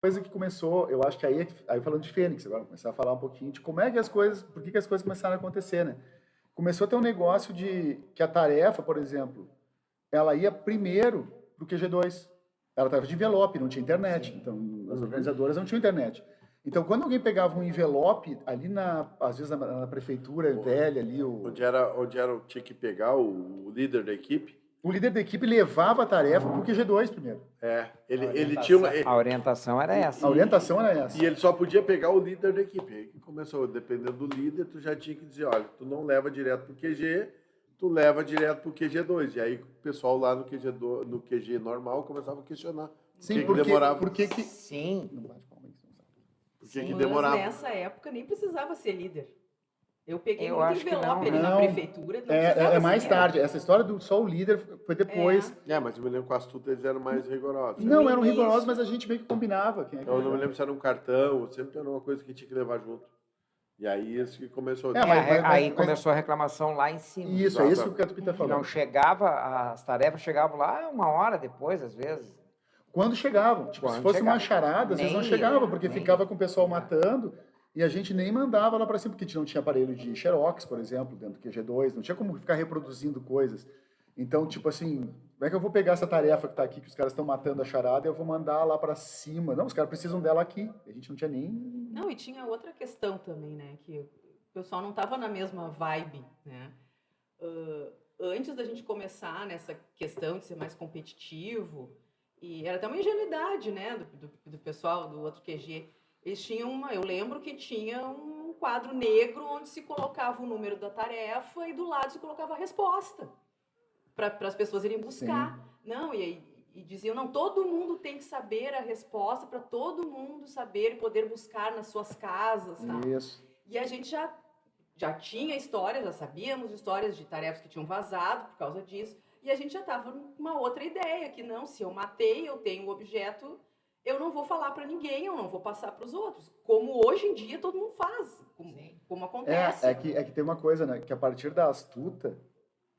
coisa que começou, eu acho que aí falando de Fênix, agora começar a falar um pouquinho de como é que as coisas, por que as coisas começaram a acontecer, né? Começou a ter um negócio de que a tarefa, por exemplo, ela ia primeiro pro QG2. Ela estava de envelope, não tinha internet. Então, as organizadoras não tinham internet. Então, quando alguém pegava um envelope ali às vezes na prefeitura velha ali, Tinha que pegar o líder da equipe. o líder da equipe levava a tarefa pro QG2 primeiro. Ele tinha A orientação era essa. A orientação era essa. E ele só podia pegar o líder da equipe. Aí que começou, dependendo do líder, tu já tinha que dizer, olha, tu não leva direto pro QG, tu leva direto pro QG2. E aí o pessoal lá no QG normal começava a questionar. Sim, por que demorava? Por que Sim. Por que demorava? Mas nessa época nem precisava ser líder. Eu peguei Eu muito acho que envelope não. ali na Não. prefeitura. Não precisava É mais ser tarde. Essa história do só o líder foi depois. Mas eu me lembro que com a Astuta eles eram mais rigorosos. Não, eram início. rigorosos, mas a gente meio que combinava. Quem é que Eu não me lembro se era um cartão, sempre era uma coisa que tinha que levar junto. E aí isso que começou. Aí começou a reclamação lá em cima. Isso, é isso que o Catupi está falando. Não chegava, as tarefas chegavam lá 1 hora depois, às vezes. Quando chegavam. Tipo, se Quando fosse uma chegava. charada, às vezes não Nem chegava, ia, porque nem ficava ia. com o pessoal matando e a gente nem mandava lá para cima, porque a gente não tinha aparelho de Xerox, por exemplo, dentro do QG2, não tinha como ficar reproduzindo coisas. Então, tipo assim, como é que eu vou pegar essa tarefa que está aqui, que os caras estão matando a charada, e eu vou mandar lá para cima? Não, os caras precisam dela aqui. A gente não tinha nem... Não, e tinha outra questão também, né? Que o pessoal não estava na mesma vibe, né? Antes da gente começar nessa questão de ser mais competitivo, e era até uma ingenuidade, né? Do pessoal do outro QG. Eles tinham eu lembro que tinha um quadro negro onde se colocava o número da tarefa e do lado se colocava a resposta para as pessoas irem buscar. Sim. Não, e diziam, não, todo mundo tem que saber a resposta para todo mundo saber e poder buscar nas suas casas. Tá? Isso. E a gente já tinha histórias, já sabíamos histórias de tarefas que tinham vazado por causa disso, e a gente já estava numa outra ideia, que não, se eu matei, eu tenho o objeto, eu não vou falar para ninguém, eu não vou passar para os outros. Como hoje em dia todo mundo faz, como acontece. É que tem uma coisa, né? Que a partir da astuta,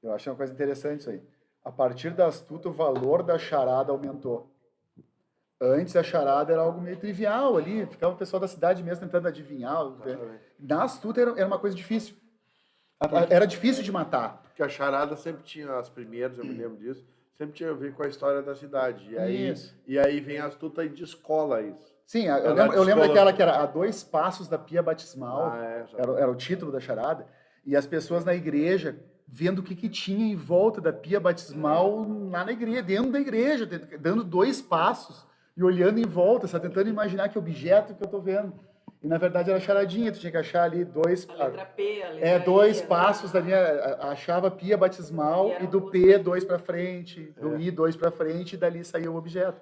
eu achei uma coisa interessante isso aí. A partir da astuta, o valor da charada aumentou. Antes a charada era algo meio trivial ali, ficava o pessoal da cidade mesmo tentando adivinhar. Na astuta era uma coisa difícil. Era difícil de matar. Porque a charada sempre tinha, as primeiras, eu me lembro disso, sempre tinha a ver com a história da cidade. E aí vem a astuta e descola isso. Sim, eu lembro daquela que era a 2 passos da pia batismal, era o título da charada, e as pessoas na igreja vendo o que tinha em volta da pia batismal lá na igreja, dentro da igreja, dando 2 passos e olhando em volta, sabe, tentando imaginar que objeto que eu tô vendo. E na verdade era charadinha, tu tinha que achar ali 2... A letra P, a letra 2 I, passos da linha, achava a pia batismal e do P 2 para frente, do I 2 para frente e dali saía o objeto.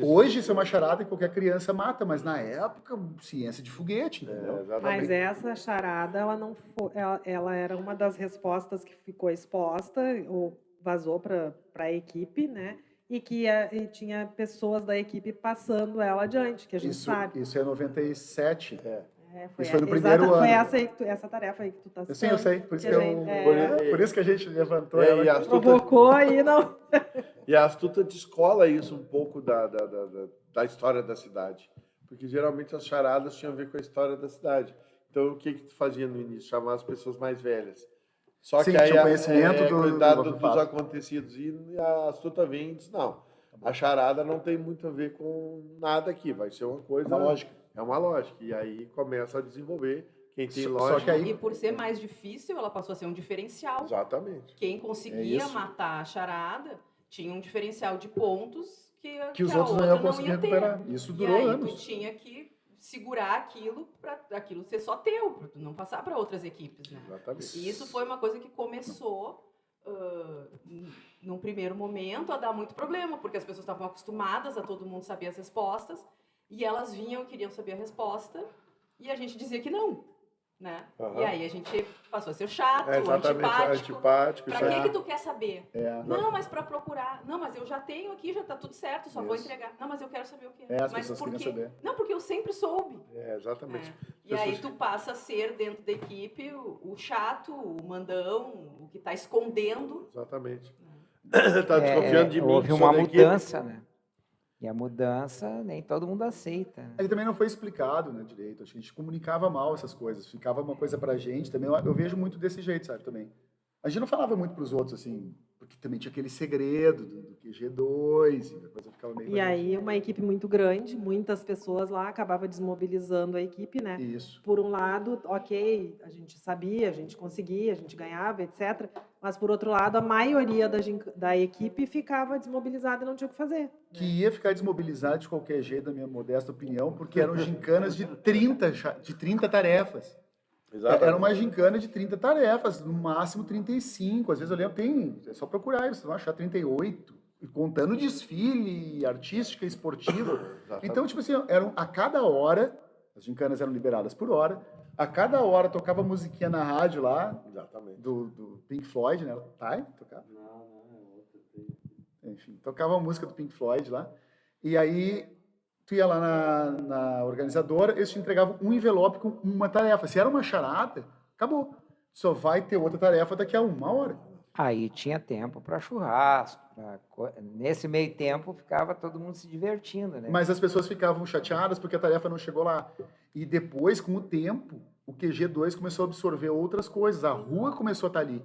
Hoje isso é uma charada que qualquer criança mata, mas na época, ciência de foguete, entendeu? Mas essa charada, ela era uma das respostas que ficou exposta, ou vazou para a equipe, né? E que tinha pessoas da equipe passando ela adiante, que a gente sabe. Isso é 97. Isso foi no primeiro ano. Foi essa tarefa aí que tu tá citando. Sim, eu sei. Por isso, por isso que a gente levantou ela. E provocou aí, não... E a astuta descola isso um pouco da história da cidade. Porque geralmente as charadas tinham a ver com a história da cidade. Então o que tu fazia no início? Chamar as pessoas mais velhas. Só Sim, que aí o conhecimento dos acontecidos. E a astuta vem e diz, não, a charada não tem muito a ver com nada aqui, vai ser uma coisa... É uma lógica. É uma lógica. E aí começa a desenvolver. Quem tem lógica... E por ser mais difícil, ela passou a ser um diferencial. Exatamente. Quem conseguia matar a charada tinha um diferencial de pontos que os a outros outra não iam conseguir recuperar. ter. Isso durou anos. Tu tinha que segurar aquilo para aquilo ser só teu, para não passar para outras equipes, né? Exatamente. E isso foi uma coisa que começou num primeiro momento a dar muito problema, porque as pessoas estavam acostumadas a todo mundo saber as respostas e elas vinham e queriam saber a resposta e a gente dizia que não, né? E aí a gente passou a ser chato, antipático. Pra que tu quer saber? Não, mas para procurar. Não, mas eu já tenho aqui, já tá tudo certo, só vou entregar. Não, mas eu quero saber o quê? As mas por quê? Saber. Não, porque eu sempre soube. Exatamente. E aí tu passa a ser, dentro da equipe, o chato, o mandão, o que tá escondendo. Exatamente. Tá desconfiando de mim. Houve uma mudança, né? E a mudança nem todo mundo aceita, né? Ele também não foi explicado, né, direito. Acho que a gente comunicava mal essas coisas. Ficava uma coisa pra gente também. Eu vejo muito desse jeito, sabe, também. A gente não falava muito pros outros, assim, porque também tinha aquele segredo do QG2, e a coisa ficava meio... E aí, uma equipe muito grande, muitas pessoas lá, acabava desmobilizando a equipe, né? Isso. Por um lado, ok, a gente sabia, a gente conseguia, a gente ganhava, etc. Mas, por outro lado, a maioria da equipe ficava desmobilizada e não tinha o que fazer. Que ia ficar desmobilizado de qualquer jeito, na minha modesta opinião, porque eram gincanas de 30 tarefas. Era uma gincana de 30 tarefas, no máximo 35. Às vezes eu lembro, é só procurar, vocês vão achar 38, contando desfile, artística, esportiva. Então, tipo assim, a cada hora, as gincanas eram liberadas por hora, a cada hora tocava musiquinha na rádio lá, do Pink Floyd, né? Time, tocava? Enfim, tocava a música do Pink Floyd lá, e aí tu ia lá na organizadora, eles te entregavam um envelope com uma tarefa. Se era uma charada, acabou. Só vai ter outra tarefa daqui a 1 hora. Aí tinha tempo para churrasco. Nesse meio tempo ficava todo mundo se divertindo, né? Mas as pessoas ficavam chateadas porque a tarefa não chegou lá. E depois, com o tempo, o QG2 começou a absorver outras coisas. A rua começou a estar ali.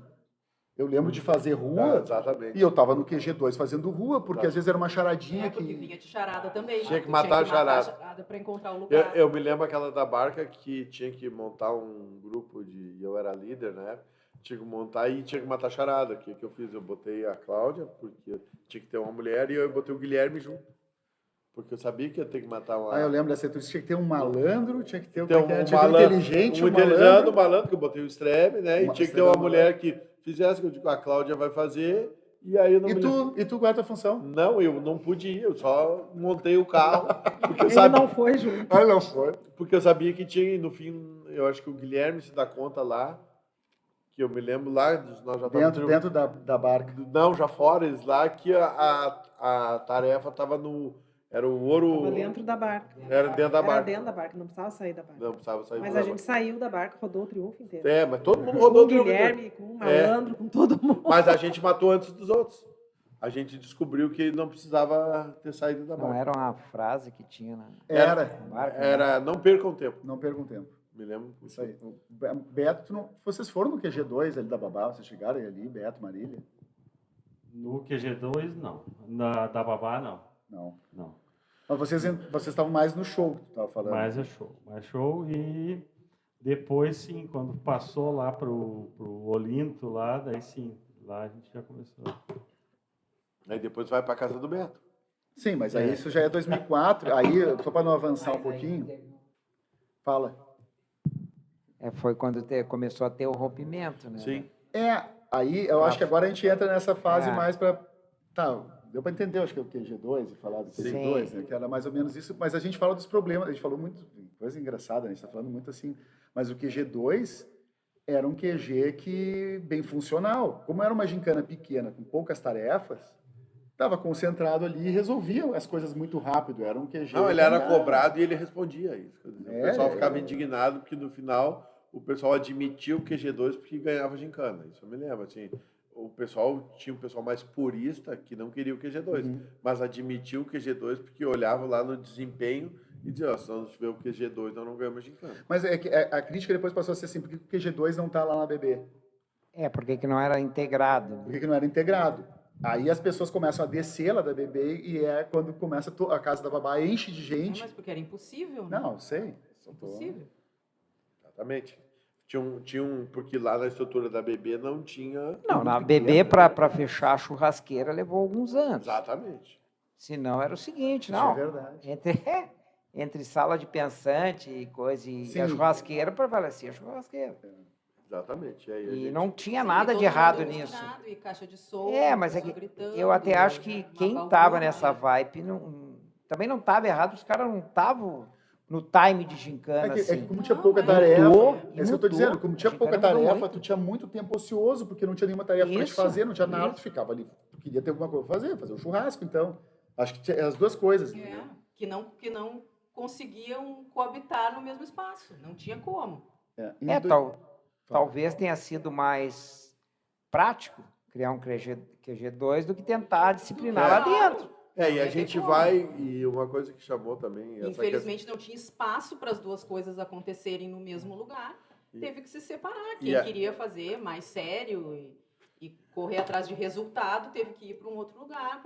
Eu lembro de fazer rua, exatamente. e eu tava no QG2 fazendo rua, porque às vezes era uma charadinha porque que... vinha de charada também. Tinha que Tu matar a charada. a charada para encontrar o lugar. Eu me lembro aquela da barca que tinha que montar um grupo de... Eu era líder na época. Tinha que montar e tinha que matar a charada. O que eu fiz? Eu botei a Cláudia, porque tinha que ter uma mulher, e eu botei o Guilherme junto. Porque eu sabia que ia ter que matar uma... eu lembro dessa, tinha que ter um malandro, tinha que ter um, Então, tinha que ter um inteligente, um malandro. malandro, que eu botei o Strebe, né? E tinha que ter uma mulher que fizesse, que eu digo, a Cláudia vai fazer, e aí eu não E tu qual é a tua função? Não, eu não pude ir, eu só montei o carro. Porque eu Ele sabia, não foi junto. Não foi. porque eu sabia que tinha, no fim, eu acho que o Guilherme se dá conta lá, que eu me lembro lá, nós já estávamos... Dentro da barca. Não, já fora, eles lá, que a tarefa estava no... Era o ouro... Estava dentro da barca. Era dentro da Era barca. dentro da barca, não precisava sair da barca. Não precisava sair Mas da a gente barca. saiu da barca, rodou o triunfo inteiro. Mas todo mundo Com rodou o o triunfo inteiro. Guilherme, com o malandro, com todo mundo. Mas a gente matou antes dos outros. A gente descobriu que não precisava ter saído da Não barca. era uma frase que tinha na barca? Era não percam tempo. Não percam tempo. Me lembro. Isso aí. O Beto, vocês foram no QG2 ali da Babá, vocês chegaram ali, Beto, Marília? No QG2, não. Da Babá, não. Não. Mas vocês estavam mais no show que tu estava falando. Mais show. E depois, sim, quando passou lá pro Olinto, lá, daí sim, lá a gente já começou. Aí depois vai para casa do Beto. Sim, mas aí isso já é 2004. Aí, só para não avançar um pouquinho, fala. Foi quando começou a ter o rompimento, né? Sim. Aí eu acho que agora a gente entra nessa fase É. mais para... Tá, deu para entender, acho que é o QG2 e falar do QG2, né, que era mais ou menos isso, mas a gente fala dos problemas, a gente falou muito, coisa engraçada, né, a gente está falando muito assim, mas o QG2 era um QG que bem funcional. Como era uma gincana pequena, com poucas tarefas, estava concentrado ali e resolvia as coisas muito rápido, era um QG... Não, ele era cobrado e ele respondia isso. Quer dizer, o pessoal ficava é. indignado porque no final o pessoal admitia o QG2 porque ganhava gincana. Isso eu me lembro, assim... Tinha um pessoal mais purista que não queria o QG2, mas admitiu o QG2 porque olhava lá no desempenho e dizia, se não tiver o QG2, nós não ganhamos gincana. Mas é que a crítica depois passou a ser assim, por que o QG2 não está lá na BB? Porque que não era integrado. Por que não era integrado? Aí as pessoas começam a descer lá da BB e é quando começa a casa da Babá enche de gente. Mas porque era impossível, né? Não, sei. Impossível. Exatamente. Porque lá na estrutura da BB não tinha... Não, na BB, para fechar a churrasqueira, levou alguns anos. Exatamente. Senão era o seguinte, Isso não. é verdade. Entre sala de pensante e coisa e a churrasqueira, prevalecia a churrasqueira. Exatamente. Aí E gente... não tinha Sim, nada todo de errado mundo nisso. misturado, e caixa de som, Mas é que pessoa gritando, eu até acho que uma quem bagunça, estava nessa né? vibe também não estava errado, os caras não estavam no time de gincana, É que assim. como tinha Não, pouca mas tarefa, mudou, é isso que eu tô mudou. dizendo, como tinha A pouca gincana mudou tarefa, muito. tu tinha muito tempo ocioso, porque não tinha nenhuma tarefa para te Isso, fazer, não tinha nada, isso. tu ficava ali, tu queria ter alguma coisa para fazer um churrasco, então, acho que tinha as duas coisas, entendeu? Que não conseguiam coabitar no mesmo espaço. Não tinha como. Talvez tenha sido mais prático criar um QG2 do que tentar disciplinar lá dentro. E a Não ia ter gente como. vai, e uma coisa que chamou também... essa Infelizmente não tinha espaço para as duas coisas acontecerem no mesmo lugar. E- Teve que se separar. e Quem a- queria fazer mais sério e correr atrás de resultado teve que ir para um outro lugar